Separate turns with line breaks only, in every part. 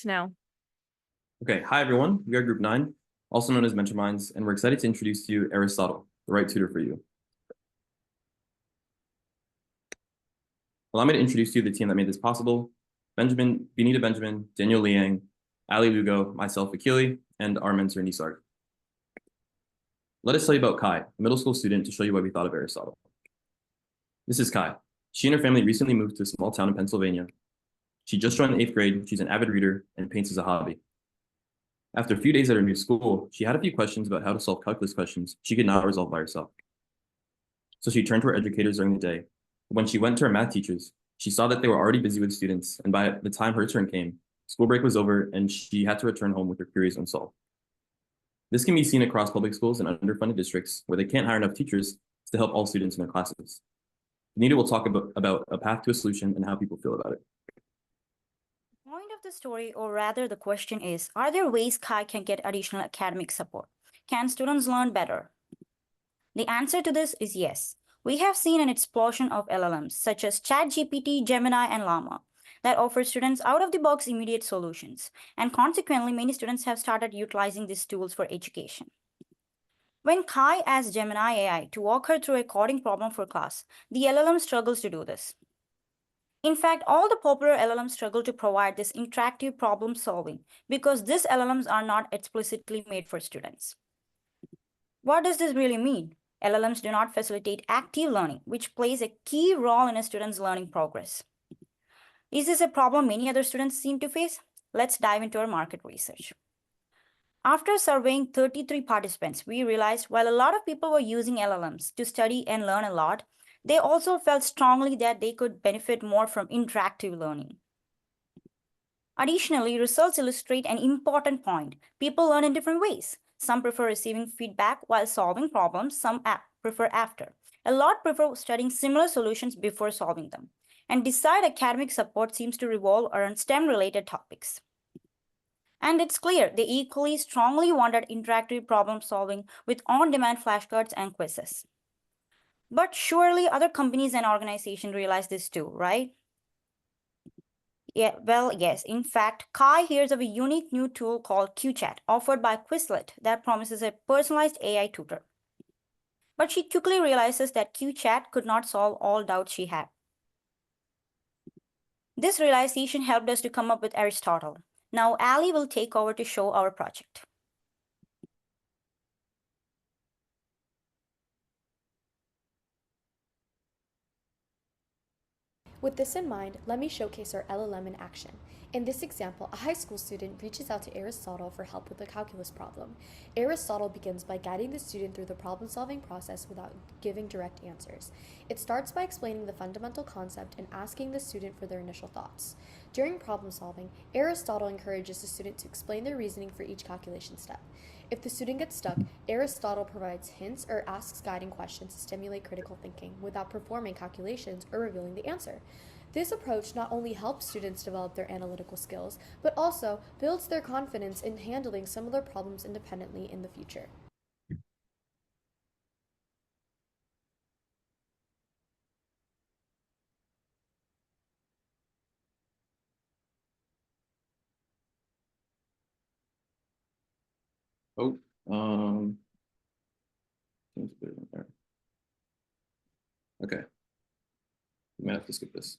starts now.
Okay, hi everyone. We are Group 9, also known as MentorMinds, and we're excited to introduce to you Aristotle, the right tutor for you. Allow me to introduce to you the team that made this possible: Benita Benjamin, Daniel Liang, Ali Lugo, myself, Akili, and our mentor, Nisarg. Let us tell you about Kai, a middle school student, to show you why we thought of Aristotle. This is Kai. She and her family recently moved to a small town in Pennsylvania. She just joined the 8th grade, she's an avid reader, and paints as a hobby. After a few days at her new school, she had a few questions about how to solve calculus questions she could not resolve by herself. So she turned to her educators during the day. When she went to her math teachers, she saw that they were already busy with students, and by the time her turn came, school break was over and she had to return home with her queries unsolved. This can be seen across public schools and underfunded districts where they can't hire enough teachers to help all students in their classes. Anita will talk about a path to a solution and how people feel about it.
The point of the story, or rather the question is, are there ways Kai can get additional academic support? Can students learn better? The answer to this is yes. We have seen an explosion of LLMs such as ChatGPT, Gemini, and Llama that offer students out-of-the-box immediate solutions, and consequently, many students have started utilizing these tools for education. When Kai asks Gemini AI to walk her through a coding problem for class, the LLM struggles to do this. In fact, all the popular LLMs struggle to provide this interactive problem solving because these LLMs are not explicitly made for students. What does this really mean? LLMs do not facilitate active learning, which plays a key role in a student's learning progress. Is this a problem many other students seem to face? Let's dive into our market research. After surveying 33 participants, we realized while a lot of people were using LLMs to study and learn a lot, they also felt strongly that they could benefit more from interactive learning. Additionally, results illustrate an important point. People learn in different ways. Some prefer receiving feedback while solving problems, some prefer after. A lot prefer studying similar solutions before solving them. And decide academic support seems to revolve around STEM-related topics. And it's clear they equally strongly wanted interactive problem solving with on-demand flashcards and quizzes. But surely other companies and organizations realize this too, right? Yeah, well, yes. In fact, Kai hears of a unique new tool called QChat offered by Quizlet that promises a personalized AI tutor. But she quickly realizes that QChat could not solve all doubts she had. This realization helped us to come up with Aristotle. Now, Ali will take over to show our project.
With this in mind, let me showcase our LLM in action. In this example, a high school student reaches out to Aristotle for help with a calculus problem. Aristotle begins by guiding the student through the problem-solving process without giving direct answers. It starts by explaining the fundamental concept and asking the student for their initial thoughts. During problem solving, Aristotle encourages the student to explain their reasoning for each calculation step. If the student gets stuck, Aristotle provides hints or asks guiding questions to stimulate critical thinking without performing calculations or revealing the answer. This approach not only helps students develop their analytical skills, but also builds their confidence in handling similar problems independently in the future.
Oh, okay. You might have to skip this.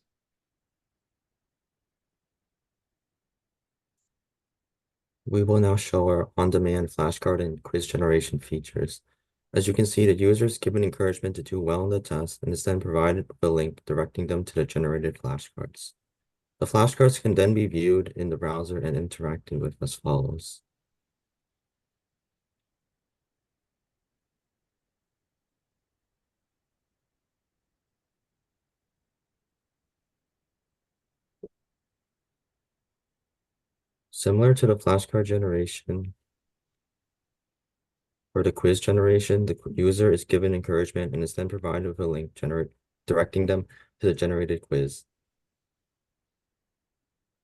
We will now show our on-demand flashcard and quiz generation features. As you can see, the user is given encouragement to do well on the test and is then provided with a link directing them to the generated flashcards. The flashcards can then be viewed in the browser and interacted with as follows. Similar to the flashcard generation, for the quiz generation, the user is given encouragement and is then provided with a link directing them to the generated quiz.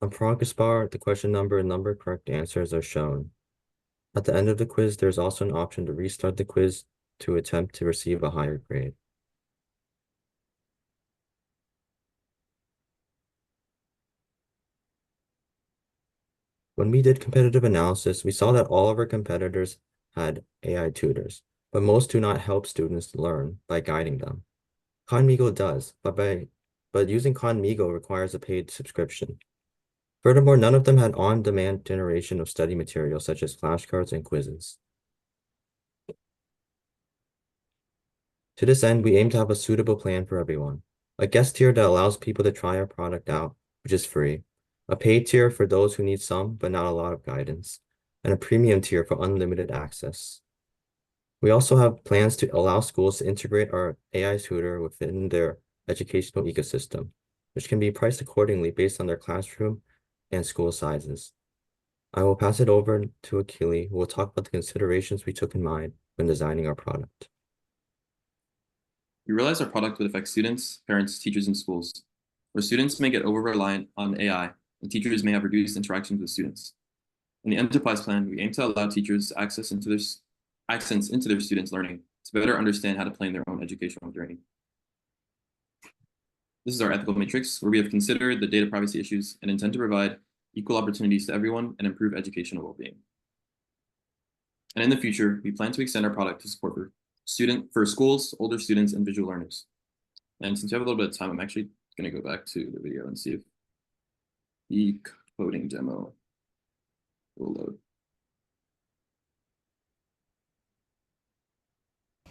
On progress bar, the question number and number of correct answers are shown. At the end of the quiz, there's also an option to restart the quiz to attempt to receive a higher grade. When we did competitive analysis, we saw that all of our competitors had AI tutors, but most do not help students learn by guiding them. Khanmigo does, but using Khanmigo requires a paid subscription. Furthermore, none of them had on-demand generation of study materials such as flashcards and quizzes. To this end, we aim to have a suitable plan for everyone. A guest tier that allows people to try our product out, which is free. A paid tier for those who need some, but not a lot of guidance. And a premium tier for unlimited access. We also have plans to allow schools to integrate our AI tutor within their educational ecosystem, which can be priced accordingly based on their classroom and school sizes. I will pass it over to Akili, who will talk about the considerations we took in mind when designing our product.
We realized our product would affect students, parents, teachers, and schools, where students may get over-reliant on AI, and teachers may have reduced interactions with students. In the enterprise plan, we aim to allow teachers access into their students' learning to better understand how to plan their own educational journey. This is our ethical matrix, where we have considered the data privacy issues and intend to provide equal opportunities to everyone and improve educational well-being. And in the future, we plan to extend our product to support for schools, older students, and visual learners. And since we have a little bit of time, I'm actually going to go back to the video and see if the coding demo will load.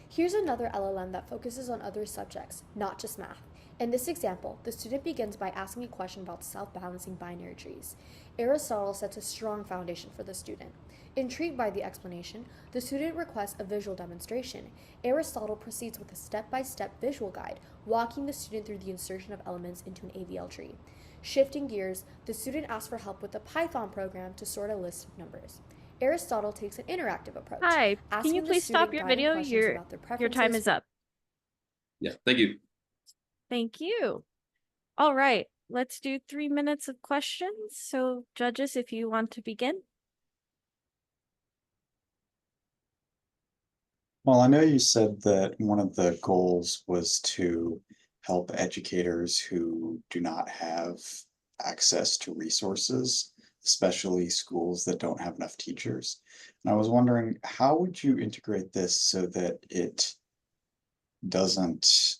Here's another LLM that focuses on other subjects, not just math. In this example, the student begins by asking a question about self-balancing binary trees. AIristotle sets a strong foundation for the student. Intrigued by the explanation, the student requests a visual demonstration. AIristotle proceeds with a step-by-step visual guide, walking the student through the insertion of elements into an AVL tree. Shifting gears, the student asks for help with a Python program to sort a list of numbers. AIristotle takes an interactive approach.
Hi, can you please stop your video? Your time is up.
Yeah, thank you.
Thank you. All right, let's do 3 minutes of questions. So judges, if you want to begin.
Well, I know you said that one of the goals was to help educators who do not have access to resources, especially schools that don't have enough teachers. And I was wondering, how would you integrate this so that it doesn't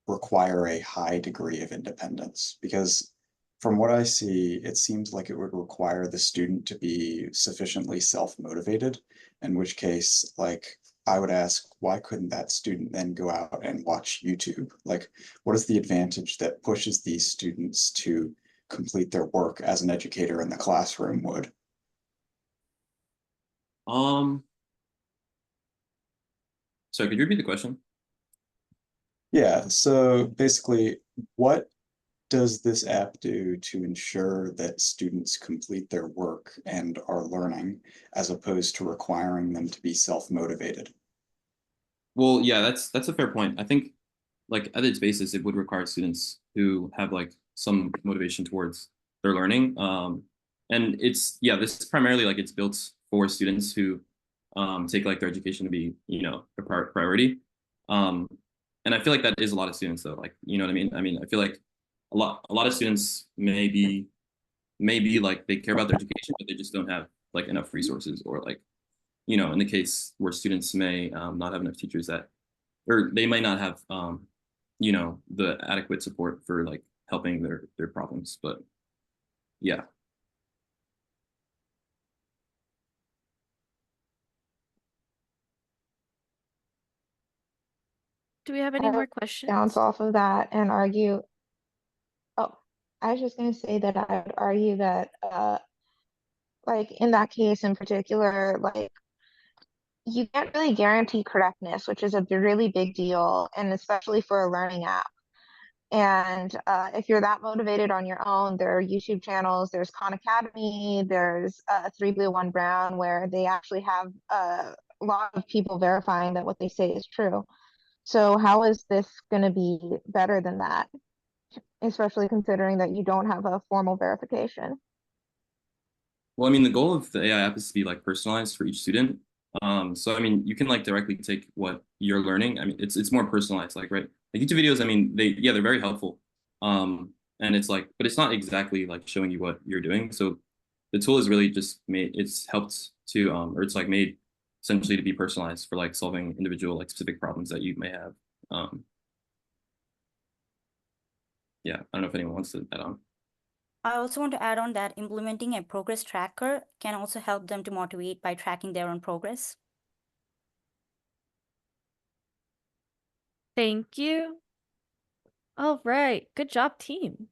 require a high degree of independence? Because from what I see, it seems like it would require the student to be sufficiently self-motivated, in which case, like, I would ask, why couldn't that student then go out and watch YouTube? Like, what is the advantage that pushes these students to complete their work as an educator in the classroom would?
Sorry, could you repeat the question?
Yeah, so basically, what does this app do to ensure that students complete their work and are learning, as opposed to requiring them to be self-motivated?
Well, yeah, that's a fair point. I think, like, at its basis, it would require students who have like some motivation towards their learning. And this is primarily like it's built for students who take like their education to be, a priority. And I feel like that is a lot of students though, like, you know what I mean? I mean, I feel like a lot of students may be like they care about their education, but they just don't have like enough resources, or like, in the case where students may not have enough teachers or they might not have, the adequate support for like helping their problems. But yeah.
Do we have any more questions?
Bounce off of that and argue. Oh, I was just going to say that I would argue that, like in that case in particular, like you can't really guarantee correctness, which is a really big deal, and especially for a learning app. And if you're that motivated on your own, there are YouTube channels, there's Khan Academy, there's 3 Blue 1 Brown, where they actually have a lot of people verifying that what they say is true. So how is this going to be better than that, especially considering that you don't have a formal verification?
Well, I mean, the goal of the AI app is to be like personalized for each student. So I mean, you can like directly take what you're learning. I mean, it's more personalized, like, right? Like YouTube videos, I mean, they're very helpful. And it's like, but it's not exactly like showing you what you're doing. So the tool is really just it's helped to, or it's like made essentially to be personalized for like solving individual like specific problems that you may have. Yeah, I don't know if anyone wants to add on.
I also want to add on that implementing a progress tracker can also help them to motivate by tracking their own progress.
Thank you. All right. Good job, team.